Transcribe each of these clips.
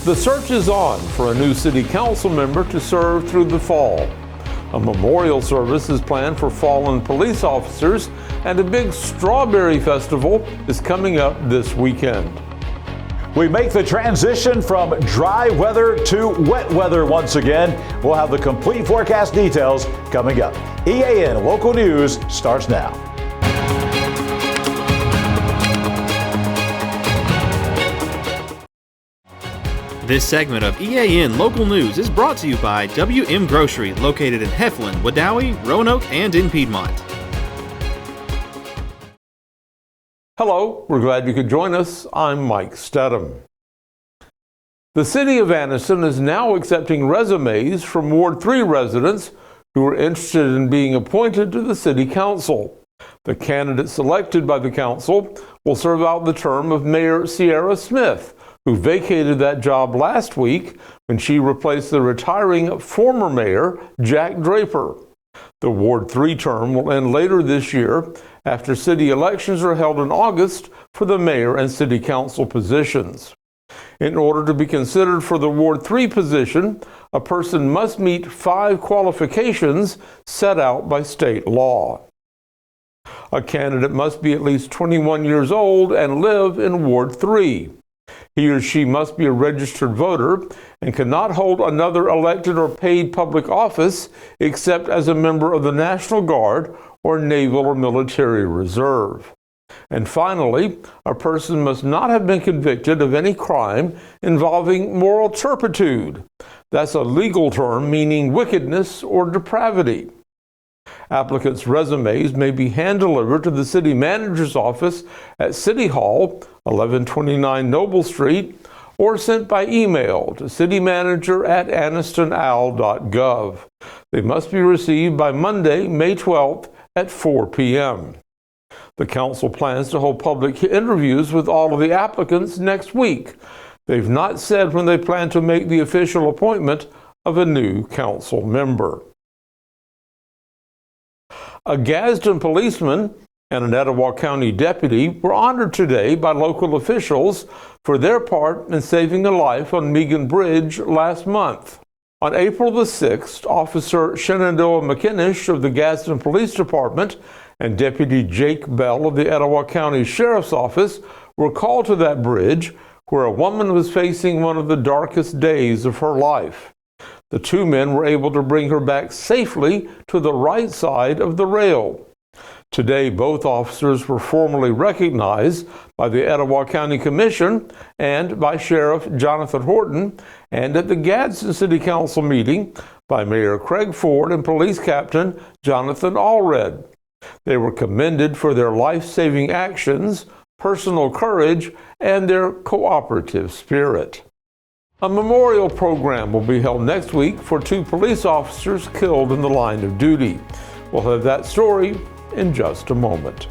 The search is on for a new city council member to serve through the fall. A memorial service is planned for fallen police officers, and a big strawberry festival is coming up this weekend. We make the transition from dry weather to wet weather once again. We'll have the complete forecast details coming up. EAN Local News starts now. This segment of EAN Local News is brought to you by WM Grocery, located in Heflin, Wadowee, Roanoke, and in Piedmont. Hello, we're glad you could join us. I'm Mike Stedham. The city of Anniston is now accepting resumes from Ward 3 residents who are interested in being appointed to the city council. The candidate selected by the council will serve out the term of Mayor Sierra Smith, who vacated that job last week when she replaced the retiring former mayor, Jack Draper. The Ward 3 term will end later this year after city elections are held in August for the mayor and city council positions. In order to be considered for the Ward 3 position, a person must meet 5 qualifications set out by state law. A candidate must be at least 21 years old and live in Ward 3. He or she must be a registered voter and cannot hold another elected or paid public office except as a member of the National Guard or Naval or Military Reserve. And finally, a person must not have been convicted of any crime involving moral turpitude. That's a legal term meaning wickedness or depravity. Applicants' resumes may be hand-delivered to the city manager's office at City Hall, 1129 Noble Street, or sent by email to citymanager@annistonowl.gov. They must be received by Monday, May 12th at 4 p.m. The council plans to hold public interviews with all of the applicants next week. They've not said when they plan to make the official appointment of a new council member. A Gadsden policeman and an Etowah County deputy were honored today by local officials for their part in saving a life on Megan Bridge last month. On April the 6th, Officer Shenandoah McKinnish of the Gadsden Police Department and Deputy Jake Bell of the Etowah County Sheriff's Office were called to that bridge where a woman was facing one of the darkest days of her life. The 2 men were able to bring her back safely to the right side of the rail. Today, both officers were formally recognized by the Etowah County Commission and by Sheriff Jonathan Horton, and at the Gadsden City Council meeting by Mayor Craig Ford and Police Captain Jonathan Allred. They were commended for their life-saving actions, personal courage, and their cooperative spirit. A memorial program will be held next week for 2 police officers killed in the line of duty. We'll have that story in just a moment.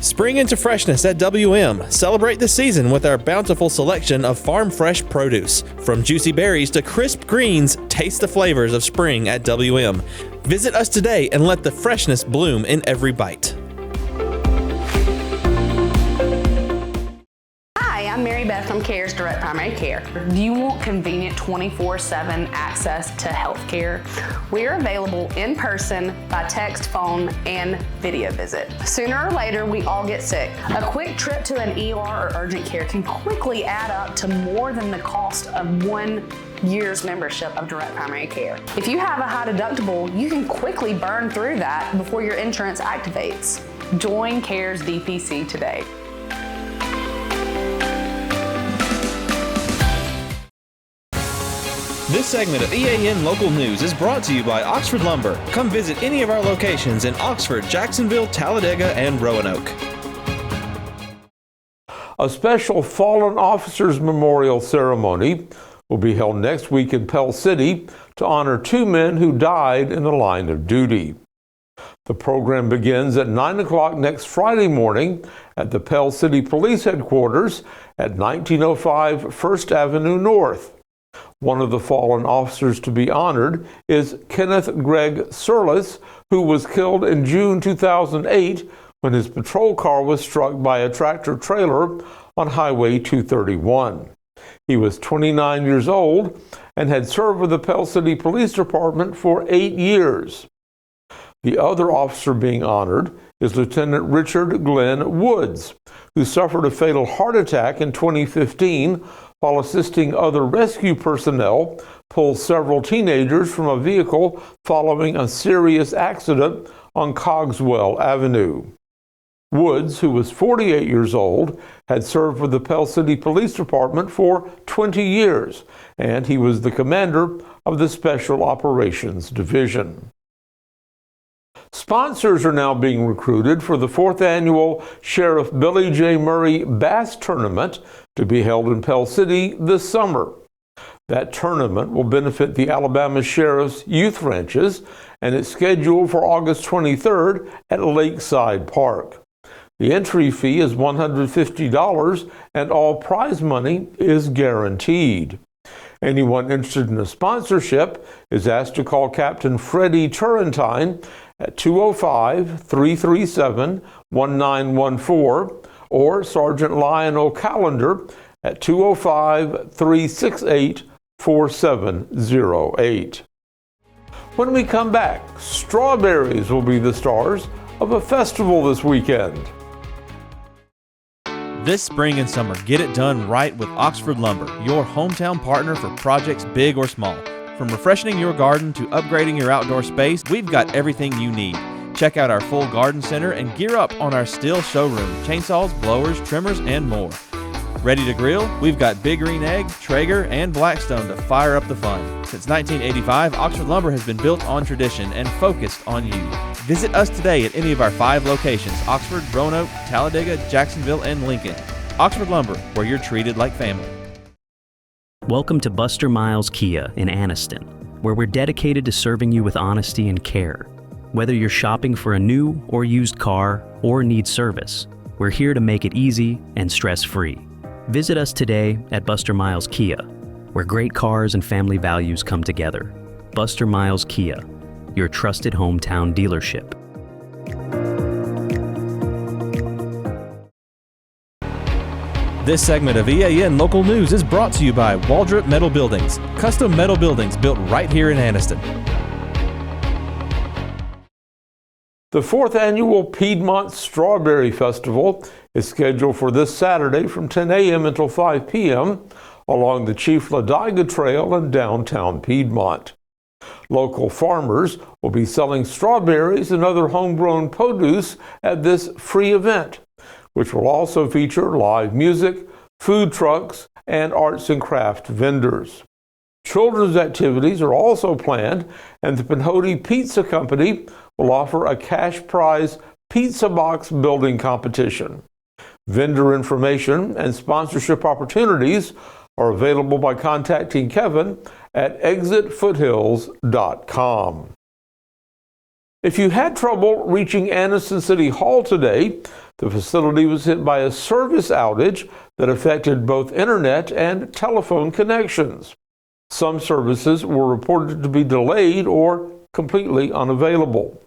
Spring into freshness at WM. Celebrate the season with our bountiful selection of farm fresh produce. From juicy berries to crisp greens, taste the flavors of spring at WM. Visit us today and let the freshness bloom in every bite. I'm Mary Beth from CARES Direct Primary Care. Do you want convenient 24/7 access to health care? We are available in person, by text, phone, and video visit. Sooner or later, we all get sick. A quick trip to an ER or urgent care can quickly add up to more than the cost of 1 year's membership of Direct Primary Care. If you have a high deductible, you can quickly burn through that before your insurance activates. Join CARES DPC today. This segment of EAN Local News is brought to you by Oxford Lumber. Come visit any of our locations in Oxford, Jacksonville, Talladega, and Roanoke. A special Fallen Officers Memorial Ceremony will be held next week in Pell City to honor 2 men who died in the line of duty. The program begins at 9 o'clock next Friday morning at the Pell City Police Headquarters at 1905 First Avenue North. One of the fallen officers to be honored is Kenneth Greg Surlis, who was killed in June 2008 when his patrol car was struck by a tractor trailer on Highway 231. He was 29 years old and had served with the Pell City Police Department for 8 years. The other officer being honored is Lieutenant Richard Glenn Woods, who suffered a fatal heart attack in 2015 while assisting other rescue personnel pull several teenagers from a vehicle following a serious accident on Cogswell Avenue. Woods, who was 48 years old, had served with the Pell City Police Department for 20 years, and he was the commander of the Special Operations Division. Sponsors are now being recruited for the 4th annual Sheriff Billy J. Murray Bass Tournament to be held in Pell City this summer. That tournament will benefit the Alabama Sheriff's Youth Ranches, and it's scheduled for August 23rd at Lakeside Park. The entry fee is $150, and all prize money is guaranteed. Anyone interested in a sponsorship is asked to call Captain Freddie Turrentine at 205-337-1914 or Sergeant Lionel Callender at 205-368-4708. When we come back, strawberries will be the stars of a festival this weekend. This spring and summer, get it done right with Oxford Lumber, your hometown partner for projects big or small. From refreshing your garden to upgrading your outdoor space, we've got everything you need. Check out our full garden center and gear up on our Stihl showroom, chainsaws, blowers, trimmers, and more. Ready to grill? We've got Big Green Egg, Traeger, and Blackstone to fire up the fun. Since 1985, Oxford Lumber has been built on tradition and focused on you. Visit us today at any of our 5 locations: Oxford, Roanoke, Talladega, Jacksonville, and Lincoln. Oxford Lumber, where you're treated like family. Welcome to Buster Miles Kia in Anniston, where we're dedicated to serving you with honesty and care. Whether you're shopping for a new or used car or need service, we're here to make it easy and stress-free. Visit us today at Buster Miles Kia, where great cars and family values come together. Buster Miles Kia, your trusted hometown dealership. This segment of EAN Local News is brought to you by Waldrop Metal Buildings, custom metal buildings built right here in Anniston. The 4th annual Piedmont Strawberry Festival is scheduled for this Saturday from 10 a.m. until 5 p.m. along the Chief Ladiga Trail in downtown Piedmont. Local farmers will be selling strawberries and other homegrown produce at this free event, which will also feature live music, food trucks, and arts and craft vendors. Children's activities are also planned, and the Pinhoti Pizza Company will offer a cash prize pizza box building competition. Vendor information and sponsorship opportunities are available by contacting Kevin at exitfoothills.com. If you had trouble reaching Anniston City Hall today, the facility was hit by a service outage that affected both internet and telephone connections. Some services were reported to be delayed or completely unavailable.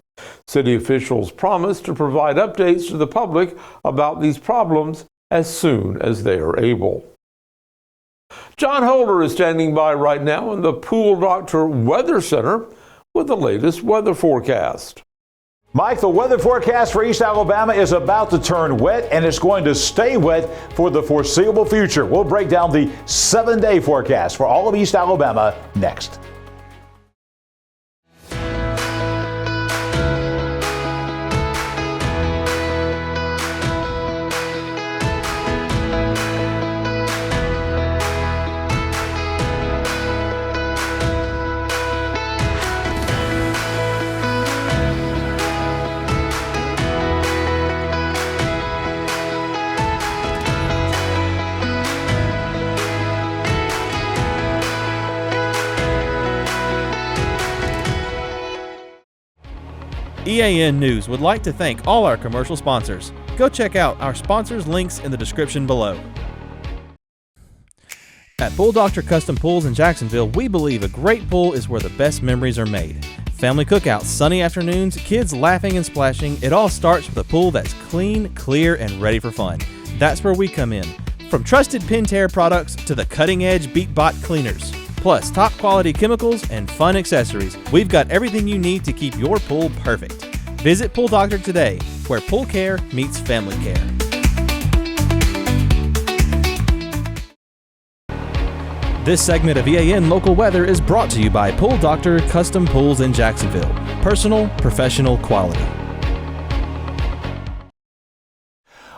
City officials promised to provide updates to the public about these problems as soon as they are able. John Holder is standing by right now in the Pool Doctor Weather Center with the latest weather forecast. Mike, the weather forecast for East Alabama is about to turn wet, and it's going to stay wet for the foreseeable future. We'll break down the 7-day forecast for all of East Alabama next. EAN News would like to thank all our commercial sponsors. Go check out our sponsors' links in the description below. At Pool Doctor Custom Pools in Jacksonville, we believe a great pool is where the best memories are made. Family cookouts, sunny afternoons, kids laughing and splashing, it all starts with a pool that's clean, clear, and ready for fun. That's where we come in. From trusted Pentair products to the cutting-edge BeatBot cleaners, plus top quality chemicals and fun accessories, we've got everything you need to keep your pool perfect. Visit Pool Doctor today, where pool care meets family care. This segment of EAN Local Weather is brought to you by Pool Doctor Custom Pools in Jacksonville. Personal, professional quality.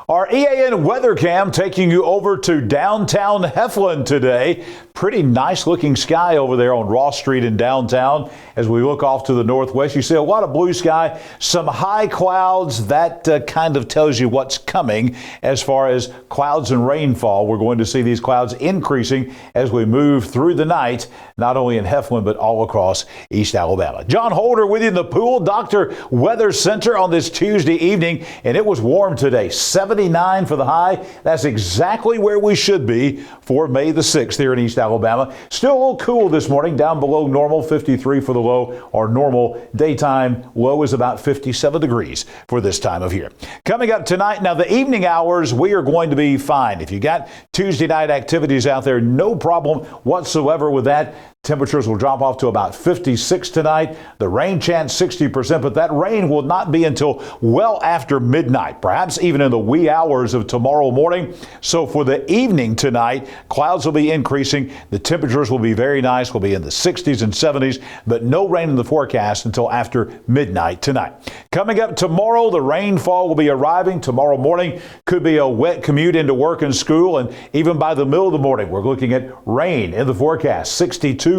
Our EAN weather cam taking you over to downtown Heflin today. Pretty nice looking sky over there on Ross Street in downtown. As we look off to the northwest, you see a lot of blue sky, some high clouds. That kind of tells you what's coming as far as clouds and rainfall. We're going to see these clouds increasing as we move through the night, not only in Heflin, but all across East Alabama. John Holder with you in the Pool Doctor Weather Center on this Tuesday evening, and it was warm today. 79 for the high. That's exactly where we should be for May the 6th here in East Alabama. Still a little cool this morning, down below normal, 53 for the low. Our normal daytime low is about 57 degrees for this time of year. Coming up tonight, now the evening hours, we are going to be fine. If you got Tuesday night activities out there, no problem whatsoever with that. Temperatures will drop off to about 56 tonight. The rain chance 60%, but that rain will not be until well after midnight, perhaps even in the wee hours of tomorrow morning. So for the evening tonight, clouds will be increasing. The temperatures will be very nice. We'll be in the 60s and 70s, but no rain in the forecast until after midnight tonight. Coming up tomorrow, the rainfall will be arriving tomorrow morning. Could be a wet commute into work and school, and even by the middle of the morning, we're looking at rain in the forecast. 62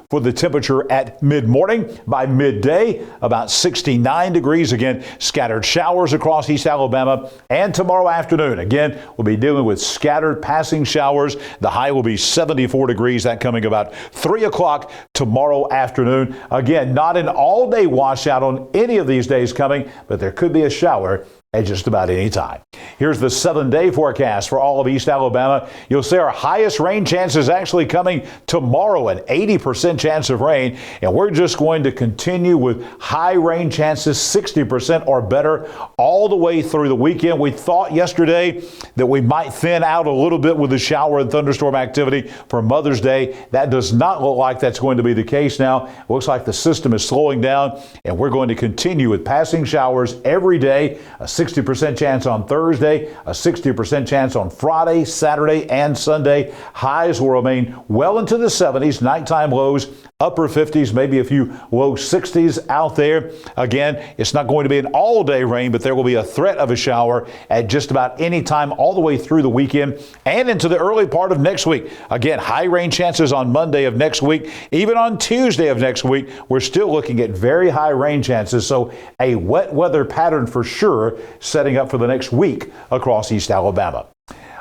for the temperature at mid-morning. By midday, about 69 degrees. Again, scattered showers across East Alabama. And tomorrow afternoon, again, we'll be dealing with scattered passing showers. The high will be 74 degrees. That coming about 3 o'clock tomorrow afternoon. Again, not an all-day washout on any of these days coming, but there could be a shower at just about any time. Here's the 7-day forecast for all of East Alabama. You'll see our highest rain chance is actually coming tomorrow, an 80% chance of rain, and we're just going to continue with high rain chances, 60% or better, all the way through the weekend. We thought yesterday that we might thin out a little bit with the shower and thunderstorm activity for Mother's Day. That does not look like that's going to be the case now. It looks like the system is slowing down, and we're going to continue with passing showers every day. A 60% chance on Thursday, a 60% chance on Friday, Saturday, and Sunday. Highs will remain well into the 70s, nighttime lows, upper 50s, maybe a few low 60s out there. Again, it's not going to be an all-day rain, but there will be a threat of a shower at just about any time all the way through the weekend and into the early part of next week. Again, high rain chances on Monday of next week. Even on Tuesday of next week, we're still looking at very high rain chances, so a wet weather pattern for sure setting up for the next week across East Alabama.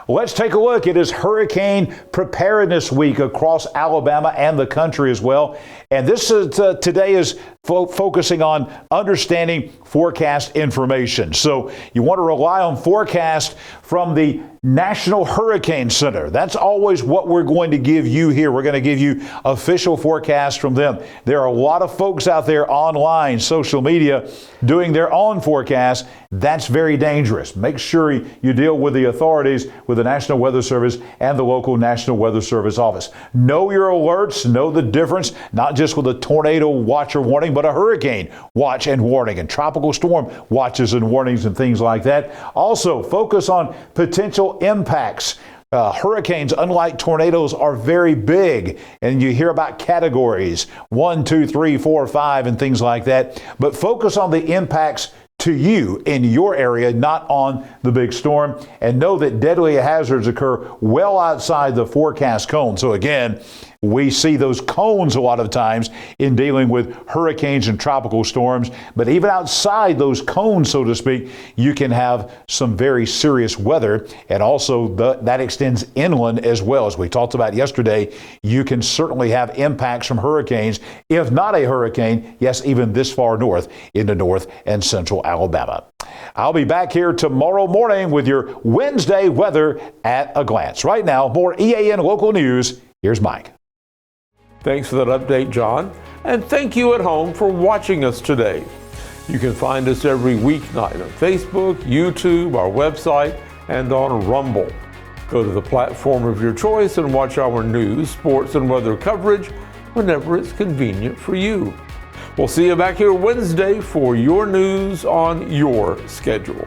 Let's take a look. It is Hurricane Preparedness Week across Alabama and the country as well. And this is today is focusing on understanding forecast information. So you want to rely on forecast from the National Hurricane Center. That's always what we're going to give you here. We're going to give you official forecasts from them. There are a lot of folks out there online, social media, doing their own forecasts. That's very dangerous. Make sure you deal with the authorities, with the National Weather Service and the local National Weather Service office. Know your alerts, know the difference, not just with a tornado watch or warning, but a hurricane watch and warning and tropical storm watches and warnings and things like that. Also, focus on potential impacts. Hurricanes, unlike tornadoes, are very big, and you hear about categories 1, 2, 3, 4, 5, and things like that. But focus on the impacts to you in your area, not on the big storm, and know that deadly hazards occur well outside the forecast cone. So again, we see those cones a lot of times in dealing with hurricanes and tropical storms, but even outside those cones, so to speak, you can have some very serious weather, and also that extends inland as well. As we talked about yesterday, you can certainly have impacts from hurricanes, if not a hurricane, yes, even this far north into north and central Alabama. I'll be back here tomorrow morning with your Wednesday weather at a glance. Right now, more EAN local news. Here's Mike. Thanks for that update, John. And thank you at home for watching us today. You can find us every weeknight on Facebook, YouTube, our website, and on Rumble. Go to the platform of your choice and watch our news, sports, and weather coverage whenever it's convenient for you. We'll see you back here Wednesday for your news on your schedule.